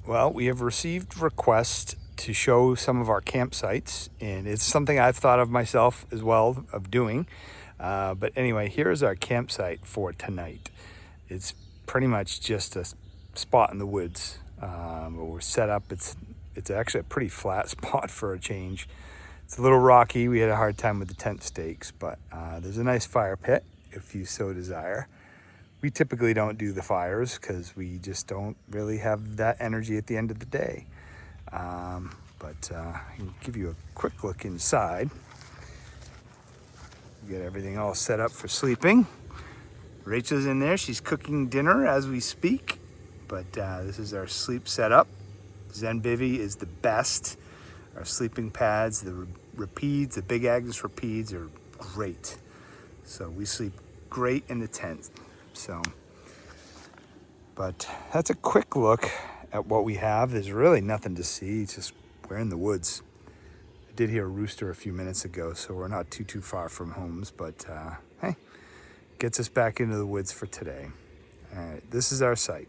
Well, we have received requests to show some of our campsites, and it's something I've thought of myself as well of doing. But anyway, here's our campsite for tonight. It's pretty much just a spot in the woods. We're set up. It's actually a pretty flat spot for a change. It's a little rocky. We had a hard time with the tent stakes, but there's a nice fire pit if you so desire. We typically don't do the fires because we just don't really have that energy at the end of the day. But I can give you a quick look inside. We got everything all set up for sleeping. Rachel's in there. She's cooking dinner as we speak. But this is our sleep setup. Zen Bivy is the best. Our sleeping pads, the Rapides, the Big Agnes Rapides are great. So we sleep great in the tent. So, but that's a quick look at what we have. There's really nothing to see. It's just we're in the woods. I did hear a rooster a few minutes ago, so we're not too far from homes. But hey, gets us back into the woods for today. All right, this is our site.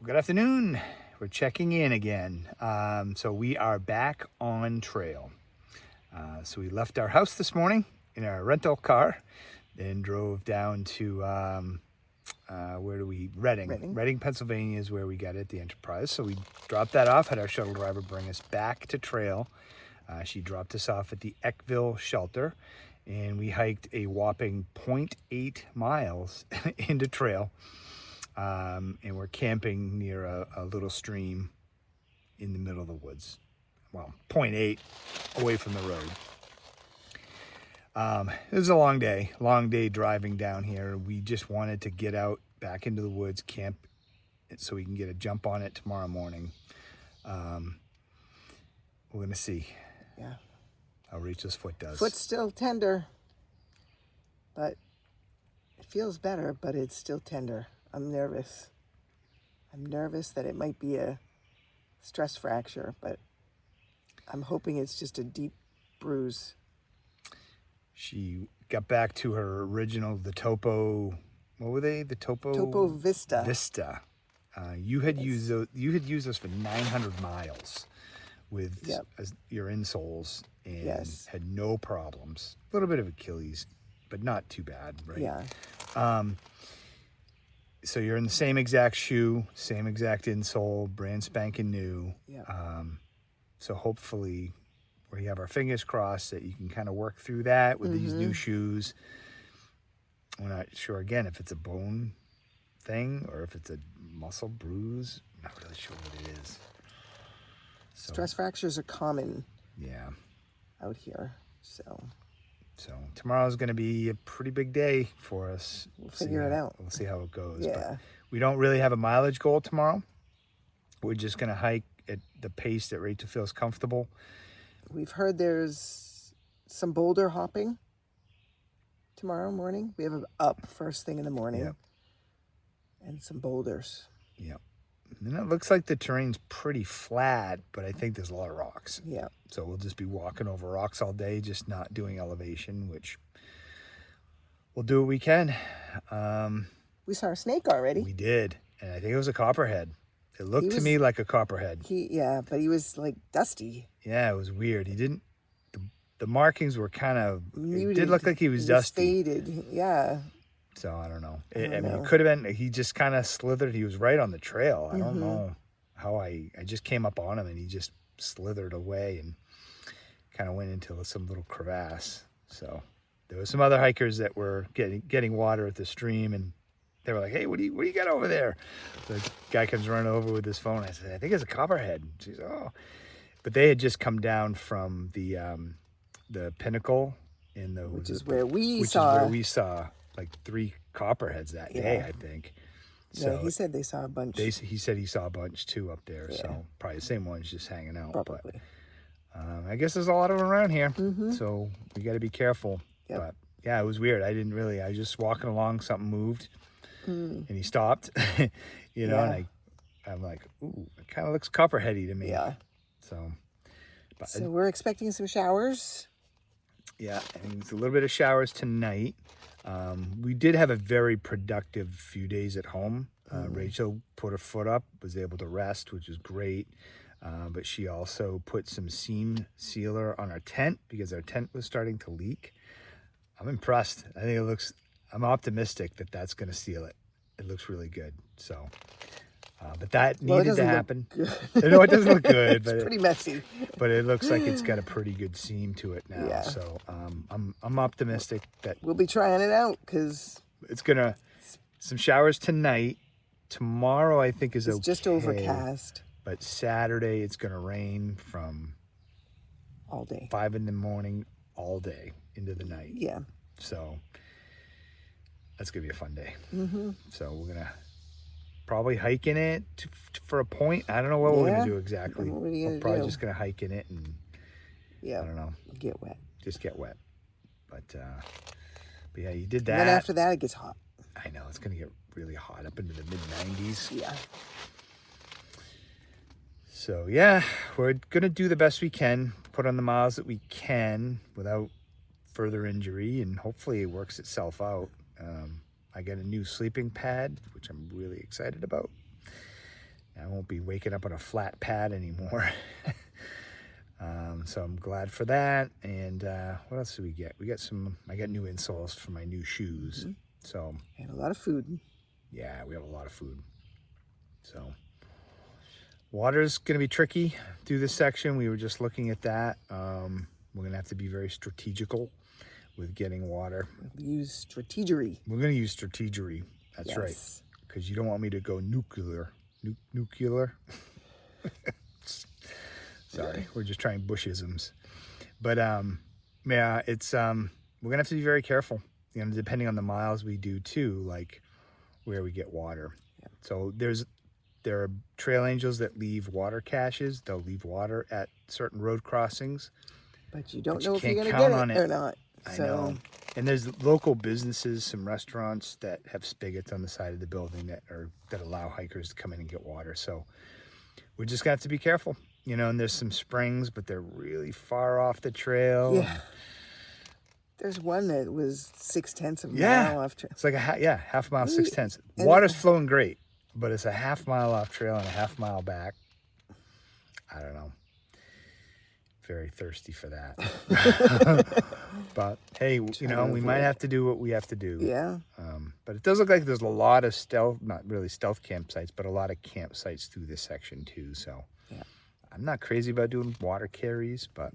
Good afternoon. We're checking in again. So we are back on trail. So we left our house this morning in our rental car, then drove down to Reading, Pennsylvania is where we got it at the Enterprise. So we dropped that off, had our shuttle driver bring us back to trail. She dropped us off at the Eckville shelter, and we hiked a whopping 0.8 miles into trail. And we're camping near a little stream in the middle of the woods. Well, 0.8 away from the road. It was a long day driving down here. We just wanted to get out back into the woods, camp, so we can get a jump on it tomorrow morning. We're going to see how Rachel's foot does. Foot's still tender, but it feels better, but it's still tender. I'm nervous. I'm nervous that it might be a stress fracture, but I'm hoping it's just a deep bruise. She got back to her original, the Topo, what were they? The Topo Vista. You had used those for 900 miles with your insoles and had no problems. A little bit of Achilles, but not too bad, right? Yeah. So you're in the same exact shoe, same exact insole, brand spanking new. Yeah. So hopefully we have our fingers crossed that you can kind of work through that with these new shoes. We're not sure, again, if it's a bone thing or if it's a muscle bruise. I'm not really sure what it is. So, stress fractures are common out here. So tomorrow's going to be a pretty big day for us. We'll figure it out. We'll see how it goes. Yeah. But we don't really have a mileage goal tomorrow. We're just going to hike at the pace that Rachel feels comfortable. We've heard there's some boulder hopping tomorrow morning. We have an up first thing in the morning. And some boulders. Yep. And it looks like the terrain's pretty flat, but I think there's a lot of rocks. Yeah. So we'll just be walking over rocks all day, just not doing elevation, which we'll do what we can. We saw a snake already. We did. And I think it was a copperhead. It looked to me like a copperhead. But he was like dusty. Yeah, it was weird. He didn't, the markings were kind of, muted. It did look like he was dusty. Faded, yeah. So I don't know. I mean, it could have been, he just kind of slithered. He was right on the trail. I don't know how I just came up on him and he just slithered away and kind of went into some little crevasse. So there were some other hikers that were getting water at the stream, and they were like, "Hey, what do you got over there?" The guy comes running over with his phone. I said, "I think it's a copperhead." She's, "Oh," but they had just come down from the pinnacle which is where we saw like 3 copperheads that day, I think. So he said they saw a bunch. He said he saw a bunch too up there. Yeah. So probably the same ones just hanging out. Probably. But I guess there's a lot of them around here. So we got to be careful. Yep. But yeah, it was weird. I was just walking along, something moved and he stopped, and I'm like, ooh, it kind of looks copperheady to me. Yeah. So we're expecting some showers. Yeah, and it's a little bit of showers tonight. We did have a very productive few days at home. Rachel put her foot up, was able to rest, which is great. But she also put some seam sealer on our tent because our tent was starting to leak. I'm impressed. I think I'm optimistic that that's going to seal it. It looks really good. So, but that needed to happen. No, it doesn't look good, but it's pretty messy. But it looks like it's got a pretty good seam to it now. Yeah. So I'm optimistic that we'll be trying it out because it's gonna some showers tonight. Tomorrow I think is it's okay, just overcast. But Saturday it's gonna rain from all day, 5 in the morning, all day into the night. Yeah. So that's gonna be a fun day. Mm-hmm. So we're gonna probably hike in it for a point. I don't know what we're gonna do exactly. We're probably just gonna hike in it and I don't know. Get wet. Just get wet. But yeah, you did that. And then after that, it gets hot. I know it's gonna get really hot up into the mid-90s. Yeah. So yeah, we're gonna do the best we can, put on the miles that we can without further injury, and hopefully it works itself out. I got a new sleeping pad, which I'm really excited about. I won't be waking up on a flat pad anymore. So I'm glad for that. And what else did we get? I got new insoles for my new shoes. Mm-hmm. So and a lot of food. Yeah, we have a lot of food. So water's going to be tricky through this section. We were just looking at that. We're going to have to be very strategical with getting water. Use strategery. We're going to use strategery. That's right. Because you don't want me to go nuclear. Nuclear? Sorry, we're just trying bushisms. But yeah, it's we're gonna have to be very careful. You know, depending on the miles we do too, like where we get water. Yeah. So there are trail angels that leave water caches. They'll leave water at certain road crossings. But you don't know if you're gonna get it or not. I know. And there's local businesses, some restaurants that have spigots on the side of the building that allow hikers to come in and get water. So we just got to be careful, you know. And there's some springs, but they're really far off the trail. Yeah. There's one that was 0.6 of a mile off trail. It's like half mile, 0.6. Water's flowing great, but it's a half mile off trail and a half mile back. I don't know. Very thirsty for that. But hey, you know, we might have to do what we have to do. Yeah. But it does look like there's a lot of not really stealth campsites, but a lot of campsites through this section too. So yeah, I'm not crazy about doing water carries, but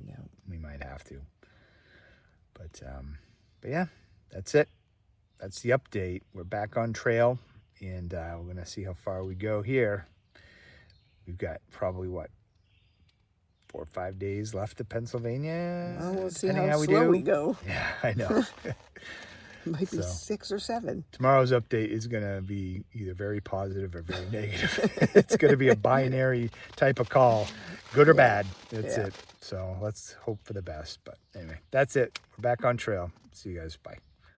we might have to. But yeah, that's it. That's the update. We're back on trail, and we're gonna see how far we go here. We've got probably 4 or 5 days left of Pennsylvania. Well, we'll see how slow we go. Yeah, I know. It might be 6 or 7. Tomorrow's update is going to be either very positive or very negative. It's going to be a binary type of call, good or bad. That's it. So let's hope for the best. But anyway, that's it. We're back on trail. See you guys. Bye.